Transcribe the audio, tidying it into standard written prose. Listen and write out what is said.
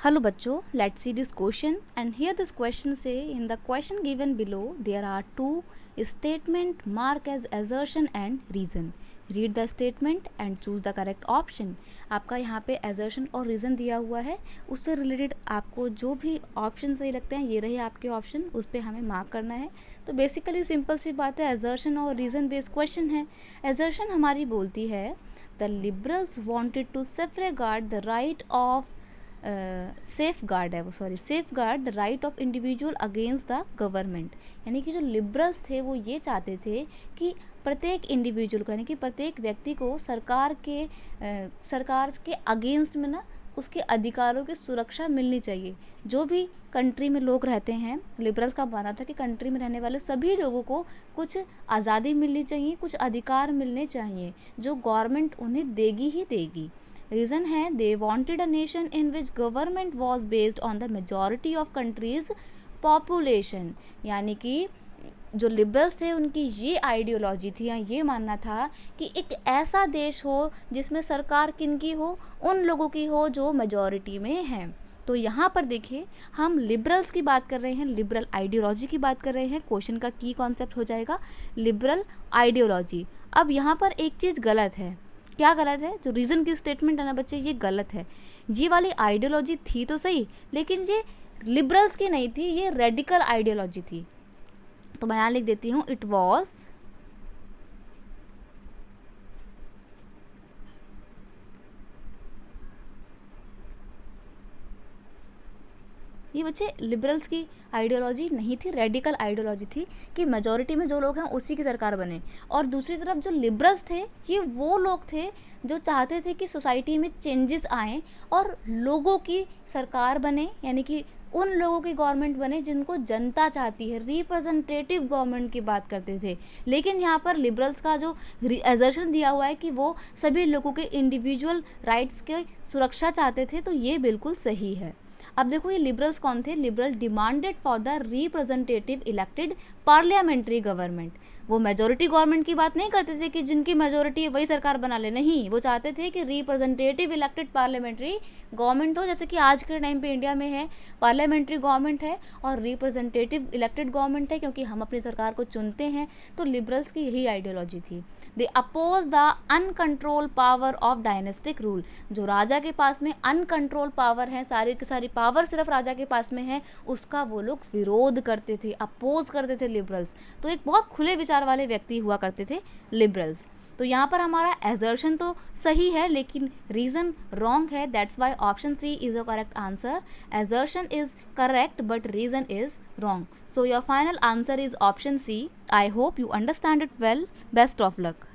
Hello bachcho, let's see this question, and here this question say in the question given below there are two statement marked as assertion and reason. Read the statement and choose the correct option. आपका यहाँ पे assertion और reason दिया हुआ है, उससे related आपको जो भी ऑप्शन सही लगते हैं ये रहे आपके ऑप्शन, उस पर हमें मार्क करना है. तो बेसिकली सिंपल सी बात है, assertion और reason बेस्ड क्वेश्चन है. assertion हमारी बोलती है the liberals wanted to safeguard the right of safe guard है वो safe guard the right of individual against the government. यानी कि जो लिबरल्स थे वो ये चाहते थे कि प्रत्येक इंडिविजुअल को यानी कि प्रत्येक व्यक्ति को सरकार के अगेंस्ट में ना उसके अधिकारों की सुरक्षा मिलनी चाहिए. जो भी कंट्री में लोग रहते हैं, लिबरल्स का मानना था कि कंट्री में रहने वाले सभी लोगों को कुछ आज़ादी मिलनी चाहिए, कुछ अधिकार मिलने चाहिए जो गवर्नमेंट उन्हें देगी ही देगी. रीज़न है they wanted a nation in which government was based on the majority of countries population. यानी कि जो लिबरल्स थे उनकी ये आइडियोलॉजी थी या ये मानना था कि एक ऐसा देश हो जिसमें सरकार किनकी हो, उन लोगों की हो जो मेजॉरिटी में हैं. तो यहाँ पर देखिए हम लिबरल्स की बात कर रहे हैं, लिबरल आइडियोलॉजी की बात कर रहे हैं. क्वेश्चन का की कॉन्सेप्ट हो जाएगा लिबरल आइडियोलॉजी. अब यहाँ पर एक चीज़ गलत है. क्या गलत है? जो रीज़न की स्टेटमेंट है ना बच्चे, ये गलत है. ये वाली आइडियोलॉजी थी तो सही, लेकिन ये लिबरल्स की नहीं थी, ये रेडिकल आइडियोलॉजी थी. तो मैं यहाँ लिख देती हूँ इट वॉज ये बच्चे लिबरल्स की आइडियोलॉजी नहीं थी, रेडिकल आइडियोलॉजी थी कि मेजॉरिटी में जो लोग हैं उसी की सरकार बने. और दूसरी तरफ जो लिबरल्स थे ये वो लोग थे जो चाहते थे कि सोसाइटी में चेंजेस आएँ और लोगों की सरकार बने, यानी कि उन लोगों की गवर्नमेंट बने जिनको जनता चाहती है. रिप्रेजेंटेटिव गवर्नमेंट की बात करते थे. लेकिन यहाँ पर लिबरल्स का जो एजर्शन दिया हुआ है कि वो सभी लोगों के इंडिविजुअल राइट्स के सुरक्षा चाहते थे, तो ये बिल्कुल सही है. अब देखो ये लिबरल्स कौन थे? Liberal demanded for the representative elected parliamentary government. वो मेजोरिटी गवर्नमेंट की बात नहीं करते थे कि जिनकी मेजोरिटी है वही सरकार बना ले, नहीं. वो चाहते थे कि रिप्रेजेंटेटिव इलेक्टेड पार्लियामेंट्री गवर्नमेंट हो, जैसे कि आज के टाइम पे इंडिया में है पार्लियामेंट्री गवर्नमेंट है और रिप्रेजेंटेटिव इलेक्टेड गवर्नमेंट है, क्योंकि हम अपनी सरकार को चुनते हैं. तो लिबरल्स की यही आइडियोलॉजी थी. They oppose the uncontrolled power of dynastic rule. जो राजा के पास में अनकंट्रोल पावर है, सारी की सारी पावर सिर्फ राजा के पास में है, उसका वो लोग विरोध करते थे, अपोज करते थे लिबरल्स. तो एक बहुत खुले विचार वाले व्यक्ति हुआ करते थे लिबरल्स. तो यहाँ पर हमारा एजर्शन तो सही है लेकिन रीज़न रॉन्ग है. That's why option C is a correct answer. Assertion is correct but reason is wrong. So your final answer is option C. I hope you understand it well. Best of luck.